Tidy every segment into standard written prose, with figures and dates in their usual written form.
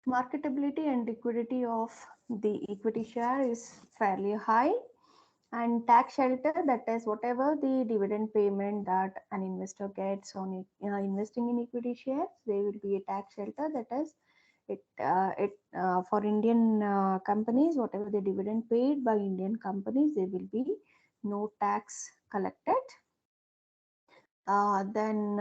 Marketability and liquidity of the equity share is fairly high, and tax shelter, that is whatever the dividend payment that an investor gets on investing in equity shares, there will be a tax shelter. That is for Indian companies, whatever the dividend paid by Indian companies, there will be no tax collected. Then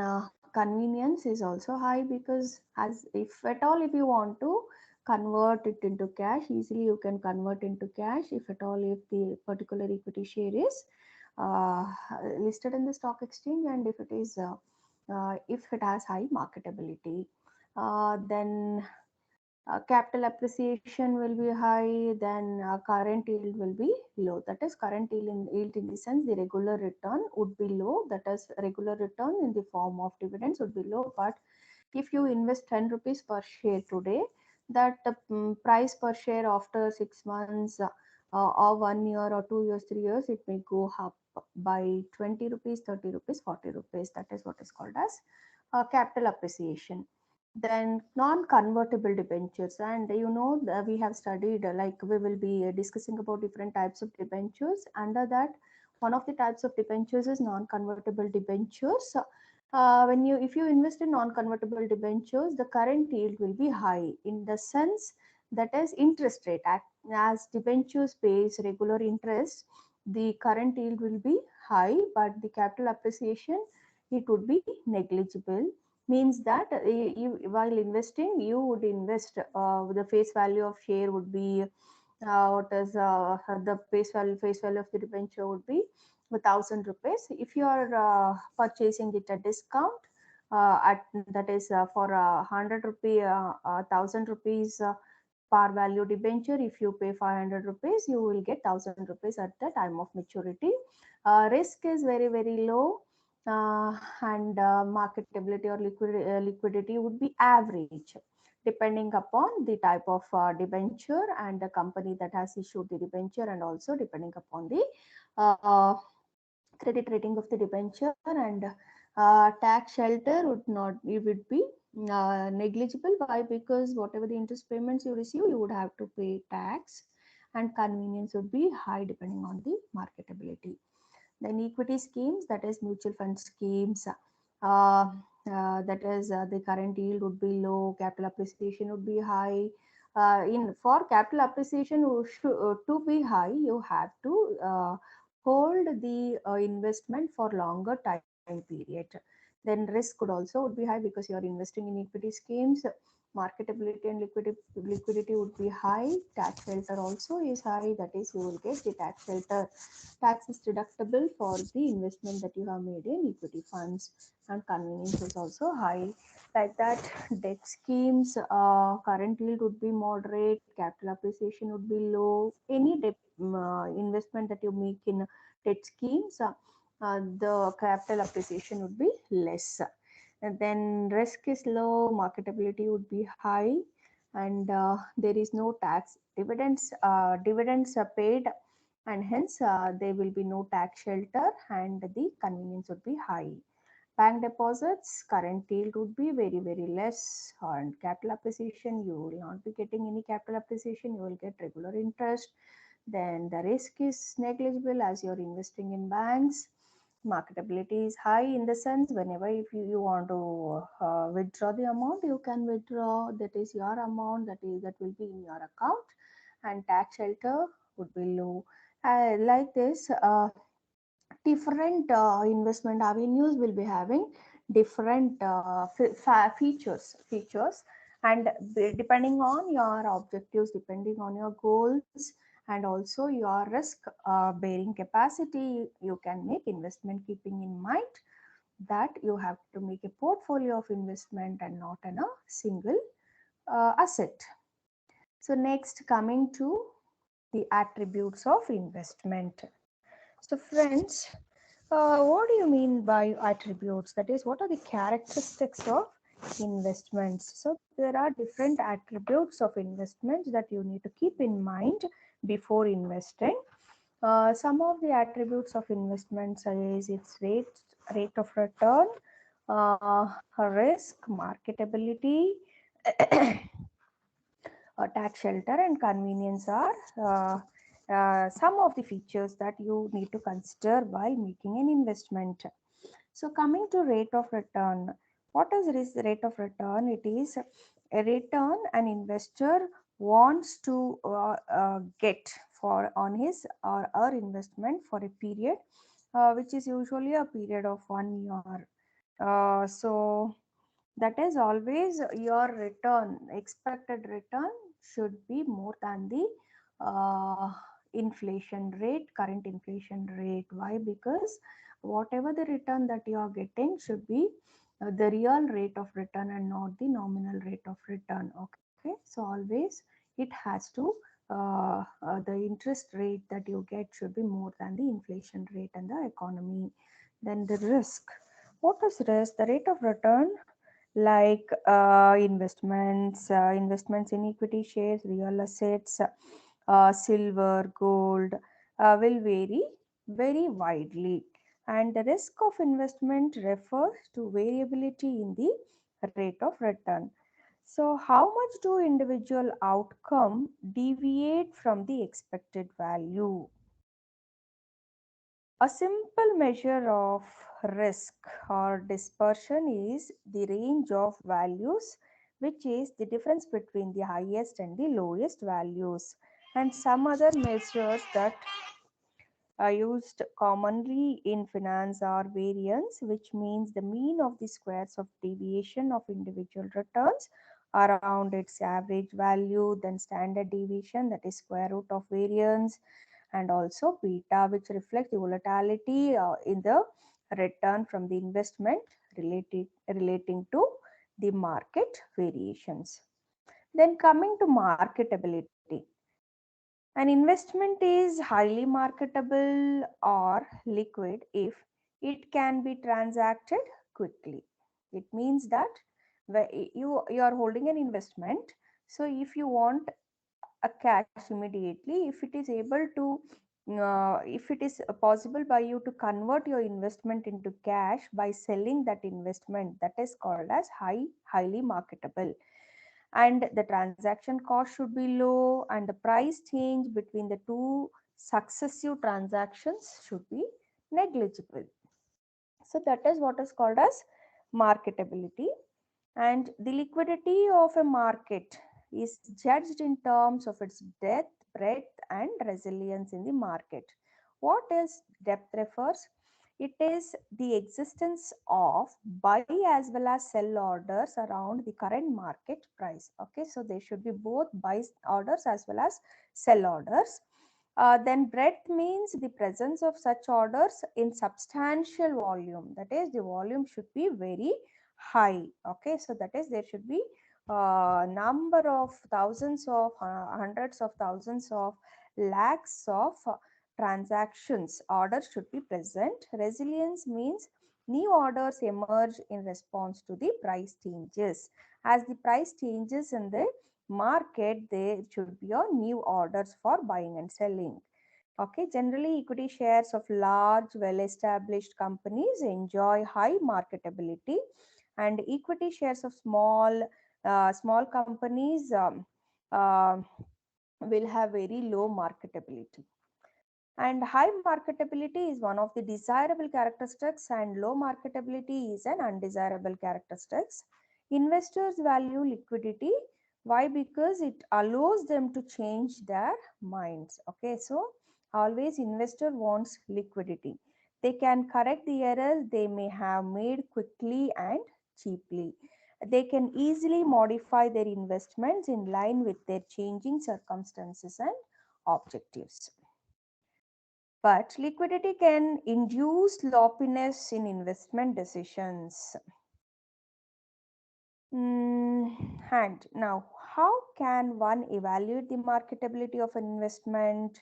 convenience is also high, because as if at all, if you want to convert it into cash, easily you can convert into cash, if at all, if the particular equity share is uh, listed in the stock exchange, and if it has high marketability. Then capital appreciation will be high, then current yield will be low. That is, current yield in the sense the regular return would be low. That is, regular return in the form of dividends would be low. But if you invest 10 rupees per share today, that price per share after 6 months, or 1 year, or 2 years, 3 years, it may go up by 20 rupees, 30 rupees, 40 rupees. That is what is called as capital appreciation. Then non-convertible debentures, and we have studied, like we will be discussing about different types of debentures. Under that, one of the types of debentures is non-convertible debentures. When you if you invest in non-convertible debentures, the current yield will be high, in the sense that is interest rate. As debentures pays regular interest, the current yield will be high, but the capital appreciation, it would be negligible. Means that while investing, you would invest, the face value of share would be, what is the face value of the debenture would be 1,000 rupees. If you are purchasing it at discount, at that is for 100 rupee, 1,000 rupees par value debenture, if you pay 500 rupees, you will get 1,000 rupees at the time of maturity. Risk is very very low, and marketability or liquidity would be average, depending upon the type of debenture and the company that has issued the debenture, and also depending upon the uh, credit rating of the debenture. And tax shelter would not, it would be negligible. Why? Because whatever the interest payments you receive, you would have to pay tax, and convenience would be high depending on the marketability. Then equity schemes, that is mutual fund schemes, that is the current yield would be low, capital appreciation would be high. In For capital appreciation to be high, you have to hold the investment for longer time period. Then risk could also would be high, because you are investing in equity schemes. Marketability and liquidity would be high. Tax shelter also is high, that is, you will get the tax shelter. Tax is deductible for the investment that you have made in equity funds, and convenience is also high. Like that, debt schemes, current yield would be moderate, capital appreciation would be low. Any debt investment that you make in debt schemes, the capital appreciation would be less. And then risk is low, marketability would be high, and there is no tax. Dividends are paid, and hence there will be no tax shelter, and the convenience would be high. Bank deposits, current yield would be very very less, and capital appreciation, you will not be getting any capital appreciation, you will get regular interest. Then the risk is negligible, as you're investing in banks. Marketability is high, in the sense, whenever if you want to withdraw the amount, you can withdraw. That is your amount, that will be in your account. And tax shelter would be low. Like this, different investment avenues will be having different features. And depending on your objectives, depending on your goals, and also your risk bearing capacity, you can make investment, keeping in mind that you have to make a portfolio of investment and not in a single asset. So next, coming to the attributes of investment. So friends, what do you mean by attributes? That is, what are the characteristics of investments? So there are different attributes of investments that you need to keep in mind before investing. Some of the attributes of investments is its rate of return, risk, marketability, tax shelter and convenience are some of the features that you need to consider while making an investment. So coming to rate of return, what is this rate of return? It is a return an investor wants to get for on his or her investment for a period, which is usually a period of 1 year. So that is always your return, expected return should be more than the uh, inflation rate, current inflation rate. Why? Because whatever the return that you are getting should be the real rate of return and not the nominal rate of return. Okay, so always it has to the interest rate that you get should be more than the inflation rate and the economy. Then the risk, what is risk? The rate of return, like investments in equity shares, real assets, silver, gold, will vary very widely. And the risk of investment refers to variability in the rate of return. So, how much do individual outcome deviate from the expected value? A simple measure of risk or dispersion is the range of values, which is the difference between the highest and the lowest values. And some other measures that are used commonly in finance are variance, which means the mean of the squares of deviation of individual returns around its average value, then standard deviation, that is square root of variance, and also beta, which reflects the volatility in the return from the investment relating to the market variations. Then coming to marketability, an investment is highly marketable or liquid if it can be transacted quickly. It means that you are holding an investment. So if you want a cash immediately, if it is able to if it is possible by you to convert your investment into cash by selling that investment, that is called as highly marketable, and the transaction cost should be low, and the price change between the two successive transactions should be negligible. So that is what is called as marketability. And the liquidity of a market is judged in terms of its depth, breadth, and resilience in the market. What is depth refers? It is the existence of buy as well as sell orders around the current market price. Okay, so there should be both buy orders as well as sell orders. Then breadth means the presence of such orders in substantial volume. That is, the volume should be very high. Okay, so that is, there should be number of thousands of hundreds of thousands of lakhs of transactions orders should be present. Resilience means new orders emerge in response to the price changes. As the price changes in the market, there should be a new orders for buying and selling. Okay, generally equity shares of large, well-established companies enjoy high marketability, and equity shares of small companies uh, will have very low marketability. And high marketability is one of the desirable characteristics, and low marketability is an undesirable characteristics. Investors value liquidity. Why? Because it allows them to change their minds. Okay, so always investor wants liquidity. They can correct the errors they may have made quickly and cheaply. They can easily modify their investments in line with their changing circumstances and objectives. But liquidity can induce sloppiness in investment decisions. And now, how can one evaluate the marketability of an investment?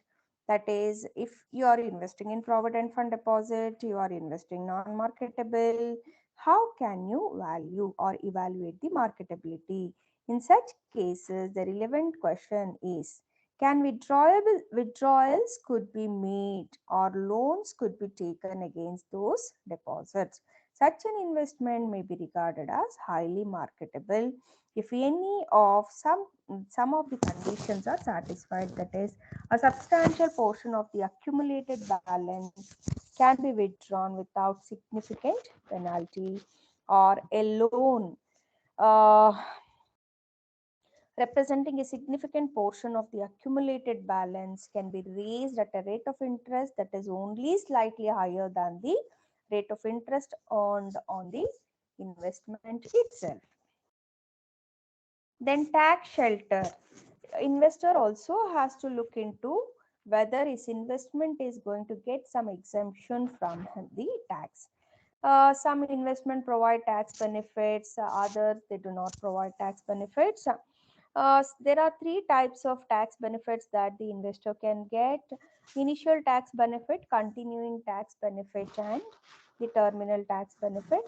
That is, if you are investing in provident fund deposit, you are investing non-marketable, how can you value or evaluate the marketability? In such cases, the relevant question is, can withdrawals could be made or loans could be taken against those deposits? Such an investment may be regarded as highly marketable if any of some of the conditions are satisfied, that is, a substantial portion of the accumulated balance can be withdrawn without significant penalty, or a loan representing a significant portion of the accumulated balance can be raised at a rate of interest that is only slightly higher than the rate of interest earned on the investment itself. Then tax shelter. Investor also has to look into whether his investment is going to get some exemption from the tax. Some investment provide tax benefits, others they do not provide tax benefits. There are three types of tax benefits that the investor can get: initial tax benefit, continuing tax benefit, and the terminal tax benefit.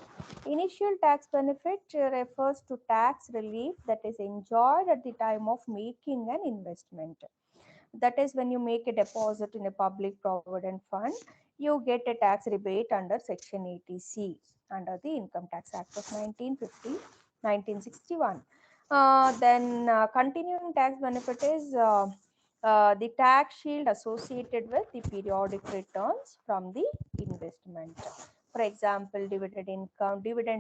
Initial tax benefit refers to tax relief that is enjoyed at the time of making an investment. That is, when you make a deposit in a public provident fund, you get a tax rebate under Section 80C under the Income Tax Act of 1950, 1961. Then continuing tax benefit is the tax shield associated with the periodic returns from the investment. For example, dividend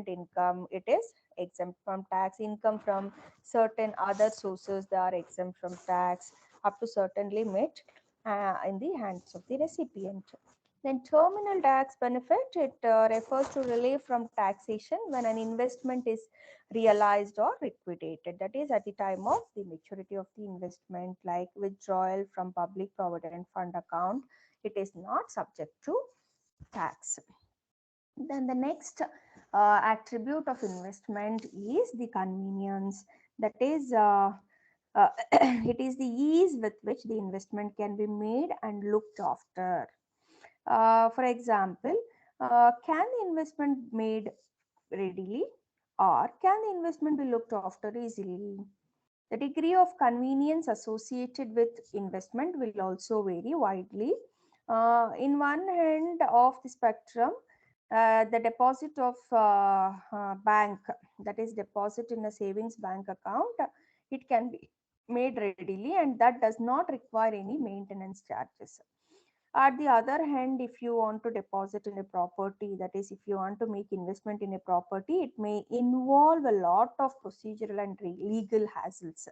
income, it is exempt from tax. Income from certain other sources, they are exempt from tax up to certain limit in the hands of the recipient. Then terminal tax benefit, it refers to relief from taxation when an investment is realized or liquidated. That is, at the time of the maturity of the investment, like withdrawal from public provident fund account, it is not subject to tax. Then the next attribute of investment is the convenience. That is, it is the ease with which the investment can be made and looked after. For example, can the investment made readily, or can the investment be looked after easily? The degree of convenience associated with investment will also vary widely. In one end of the spectrum, the deposit of bank, that is deposit in a savings bank account, it can be made readily and that does not require any maintenance charges. At the other hand, if you want to deposit in a property, that is, if you want to make investment in a property, it may involve a lot of procedural and legal hassles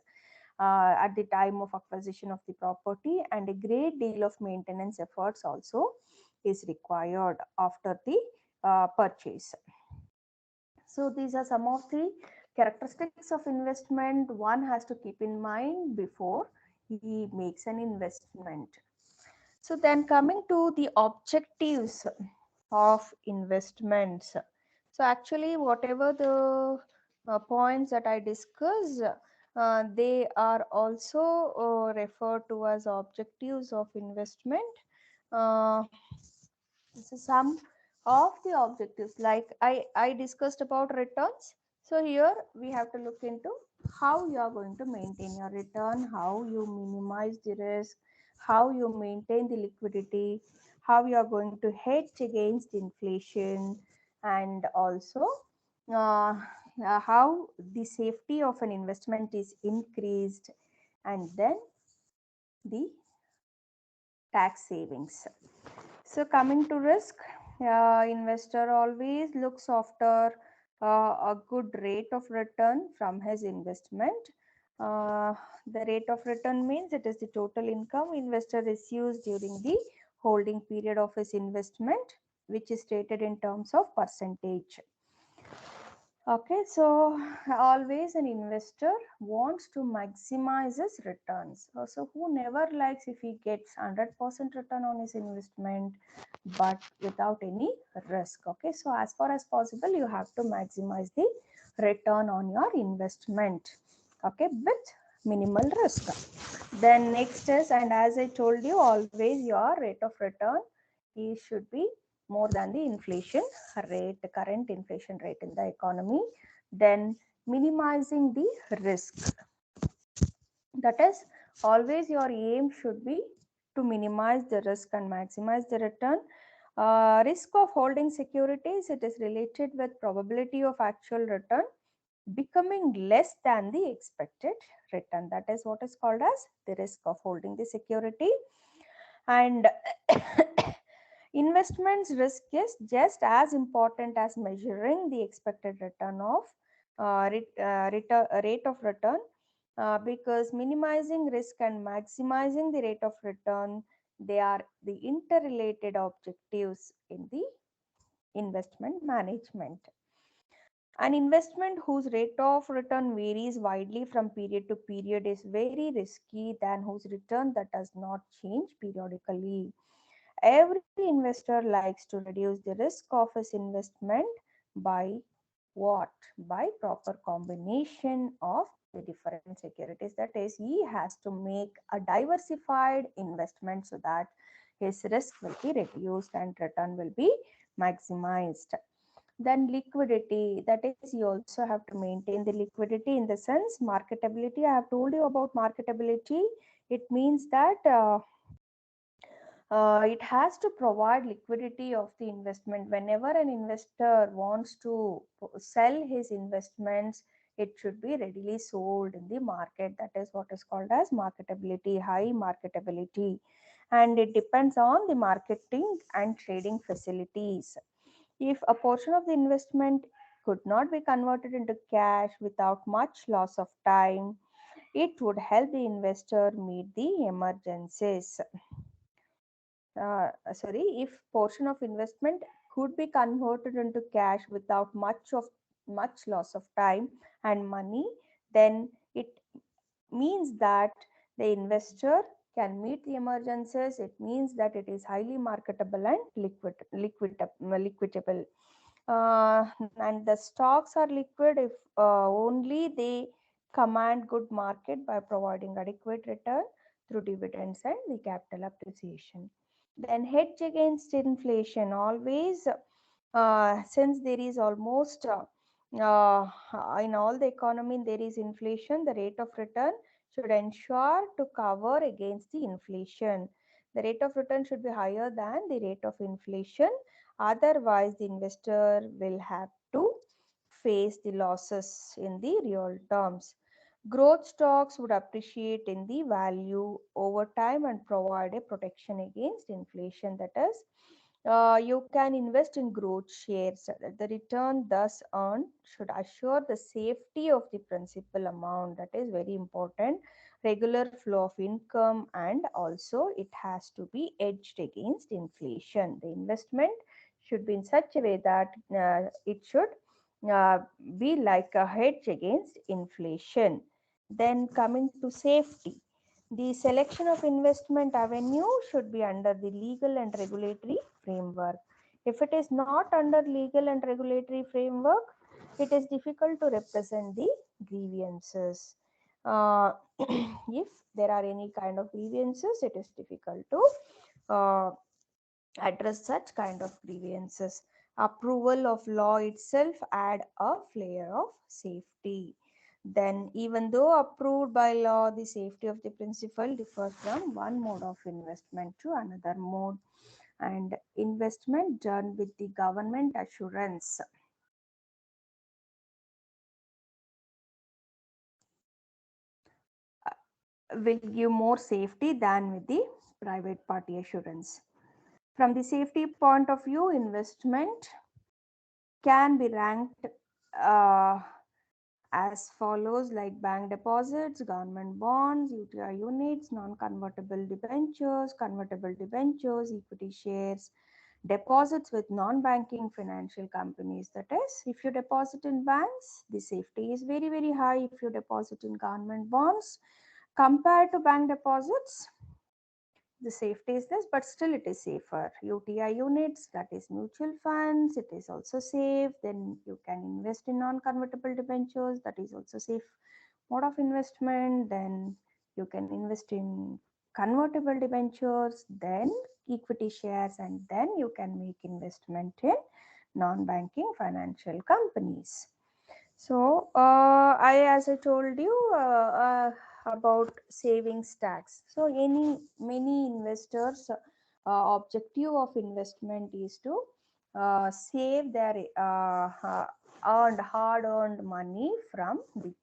at the time of acquisition of the property, and a great deal of maintenance efforts also is required after the purchase. So these are some of the characteristics of investment one has to keep in mind before he makes an investment. So then coming to the objectives of investments. So actually whatever the points that I discussed, they are also referred to as objectives of investment. Uh, so some of the objectives, like I discussed about returns. So here we have to look into how you are going to maintain your return, how you minimize the risk, how you maintain the liquidity, how you are going to hedge against inflation, and also uh, how the safety of an investment is increased, and then the tax savings. So coming to risk, investor always looks after a good rate of return from his investment. The rate of return means it is the total income investor receives during the holding period of his investment, which is stated in terms of percentage. Okay, so always an investor wants to maximize his returns. So who never likes if he gets 100% return on his investment, but without any risk. Okay, so as far as possible, you have to maximize the return on your investment. Okay, with minimal risk. Then next is, and as I told you, always your rate of return is should be more than the inflation rate, the current inflation rate in the economy. Then minimizing the risk. That is, always your aim should be to minimize the risk and maximize the return. Risk of holding securities, it is related with probability of actual return becoming less than the expected return. That is what is called as the risk of holding the security. And investments risk is just as important as measuring the expected return of rate of return, because minimizing risk and maximizing the rate of return, they are the interrelated objectives in the investment management. An investment whose rate of return varies widely from period to period is very risky than whose return that does not change periodically. Every investor likes to reduce the risk of his investment by what? By proper combination of the different securities. That is, he has to make a diversified investment so that his risk will be reduced and return will be maximized. Then liquidity, that is, you also have to maintain the liquidity in the sense marketability. I have told you about marketability. It means that it has to provide liquidity of the investment. Whenever an investor wants to sell his investments, it should be readily sold in the market. That is what is called as marketability, high marketability. And it depends on the marketing and trading facilities. If a portion of the investment could not be converted into cash without much loss of time, it would help the investor meet the emergencies. If portion of investment could be converted into cash without much loss of time and money, then it means that the investor can meet the emergencies. It means that it is highly marketable and liquidable. And the stocks are liquid if only they command good market by providing adequate return through dividends and the capital appreciation. Then hedge against inflation. Always, since there is almost in all the economy there is inflation, the rate of return should ensure to cover against the inflation. The rate of return should be higher than the rate of inflation. Otherwise, the investor will have to face the losses in the real terms. Growth stocks would appreciate in the value over time and provide a protection against inflation. That is, you can invest in growth shares. The return thus earned should assure the safety of the principal amount. That is very important. Regular flow of income, and also it has to be edged against inflation. The investment should be in such a way that it should uh, be like a hedge against inflation. Then coming to safety, the selection of investment avenue should be under the legal and regulatory framework. If it is not under legal and regulatory framework, it is difficult to represent the grievances. If there are any kind of grievances, it is difficult to address such kind of grievances. Approval of law itself add a layer of safety. Then, even though approved by law, the safety of the principal differs from one mode of investment to another mode. And investment done with the government assurance will give more safety than with the private party assurance. From the safety point of view, investment can be ranked uh, as follows, like bank deposits, government bonds, UTI units, non-convertible debentures, convertible debentures, equity shares, deposits with non-banking financial companies. That is, if you deposit in banks, the safety is very, very high. If you deposit in government bonds, compared to bank deposits, the safety is this, but still it is safer. UTI units, that is mutual funds, it is also safe. Then you can invest in non-convertible debentures, that is also safe mode of investment. Then you can invest in convertible debentures, then equity shares, and then you can make investment in non-banking financial companies. So, as I told you about savings tax. So, many investors objective of investment is to save their earned hard earned money from the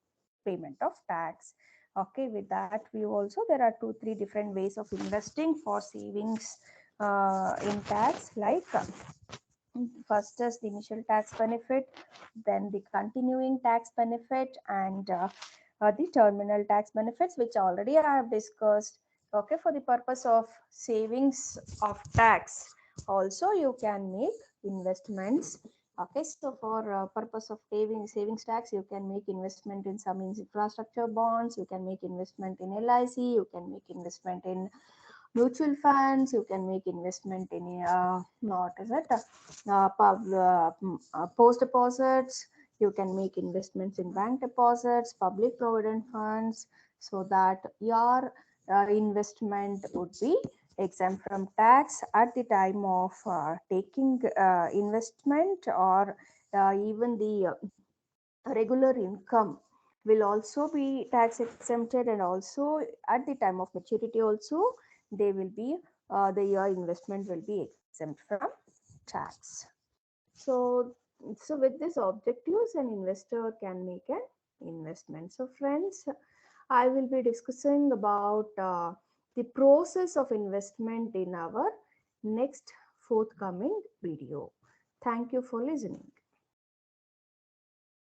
payment of tax. Okay, with that view also there are 2 3 different ways of investing for savings in tax, like first is the initial tax benefit, then the continuing tax benefit, and the terminal tax benefits, which already I have discussed. Okay, for the purpose of savings of tax, also you can make investments. Okay, so for purpose of savings tax, you can make investment in some infrastructure bonds, you can make investment in LIC, you can make investment in mutual funds, you can make investment in what is it post deposits, you can make investments in bank deposits, public provident funds, so that your investment would be exempt from tax at the time of taking investment, or even the regular income will also be tax exempted, and also at the time of maturity also they will be the your investment will be exempt from tax. So so with these objectives, an investor can make an investment. So friends, I will be discussing about the process of investment in our next forthcoming video. Thank you for listening.